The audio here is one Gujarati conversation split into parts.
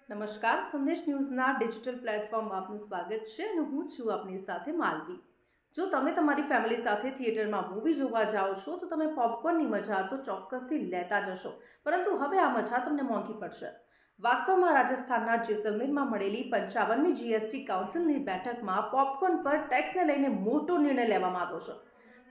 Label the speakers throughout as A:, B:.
A: નમસ્કાર, સંદેશ ન્યૂઝના ડિજિટલ પ્લેટફોર્મમાં આપનું સ્વાગત છે અને હું છું આપની સાથે માલવી. જો તમે તમારી ફેમિલી સાથે થિયેટરમાં મૂવી જોવા જાઓ છો તો તમે પોપકોર્નની મજા તો ચોક્કસથી લેતા જ હશો, પરંતુ હવે આ મજા તમને મોંઘી પડશે. વાસ્તવમાં રાજસ્થાનના જેસલમેરમાં મળેલી 55મી જીએસટી કાઉન્સિલની બેઠકમાં પોપકોર્ન પર ટેક્સને લઈને મોટો નિર્ણય લેવામાં આવ્યો છે.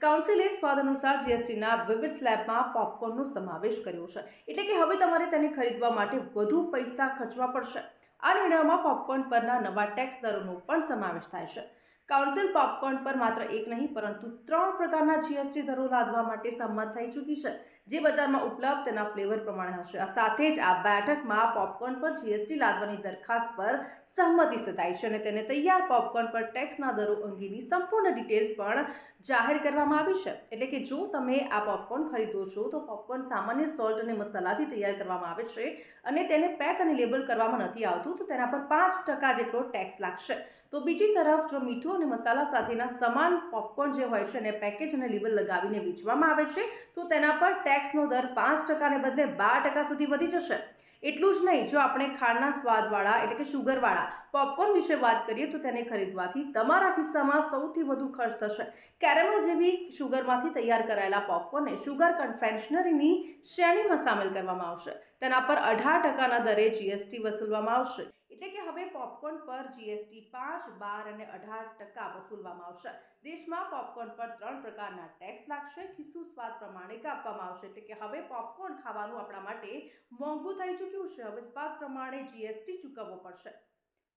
A: કાઉન્સિલે સ્વાદ અનુસાર જીએસટીના વિવિધ સ્લેબમાં પોપકોર્નનો સમાવેશ કર્યો છે, એટલે કે હવે તમારે તેને ખરીદવા માટે વધુ પૈસા ખર્ચવા પડશે. આ નિર્ણયમાં પોપકોર્ન પરના નવા ટેક્સ દરોનો પણ સમાવેશ થાય છે. કાઉન્સિલ પોપકોર્ન પર માત્ર એક નહીં પરંતુ 3 પ્રકારના જીએસટી દરો લાદવા માટે સંમત થઈ ચૂકી છે, જે બજારમાં ઉપલબ્ધ તેના ફ્લેવર પ્રમાણે હશે. આ સાથે જ આ બેઠકમાં પોપકોર્ન પર જીએસટી લાદવાની દરખાસ્ત પર સહમતિ સધાઈ છે અને તેને તૈયાર પોપકોર્ન પર ટેક્સના દરો અંગેની સંપૂર્ણ ડિટેલ્સ પણ જાહેર કરવામાં આવી છે. એટલે કે જો તમે આ પોપકોર્ન ખરીદો છો તો પોપકોર્ન સામાન્ય સોલ્ટ અને મસાલાથી તૈયાર કરવામાં આવે છે અને તેને પેક અને લેબલ કરવામાં નથી આવતું, તો તેના પર 5% જેટલો ટેક્સ લાગશે. તો બીજી તરફ જો મીઠું અને મસાલા સાથેના સમાન પોપકોર્ન જે હોય છે અને પેકેજ અને લેબલ લગાવીને વેચવામાં આવે છે તો તેના પર ટેક્સનો દર 5%ને બદલે 12% સુધી વધી જશે. એટલું જ નહીં, જો આપણે ખાંડના સ્વાદવાળા એટલે કે શુગરવાળા પોપકોર્ન વિશે વાત કરીએ તો તેને ખરીદવાથી તમારા કિસ્સામાં સૌથી વધુ ખર્ચ થશે. કેરેમલ જેવી શુગરમાંથી તૈયાર કરાયેલા પોપકોર્નને શુગર કન્ફેક્શનરીની શ્રેણીમાં સામેલ કરવામાં આવશે. તેના પર 18%ના દરે જીએસટી વસૂલવામાં આવશે. એટલે કે હવે પોપકોર્ન પર જીએસટી 5, 12 અને 18% વસૂલવામાં આવશે. દેશમાં પોપકોર્ન પર 3 પ્રકારના ટેક્સ લાગશે. ખિસ્સુ સ્વાદ પ્રમાણે કાપવામાં આવશે. એટલે કે હવે પોપકોર્ન ખાવાનું આપણા માટે મોંઘું થઈ ચૂક્યું છે. હવે સ્વાદ પ્રમાણે જીએસટી ચૂકવવો પડશે.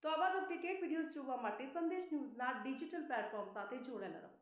A: તો આવા જ અપડેટેડ વિડીયોઝ જોવા માટે સંદેશ ન્યૂઝના ડિજિટલ પ્લેટફોર્મ સાથે જોડાયેલા રહો.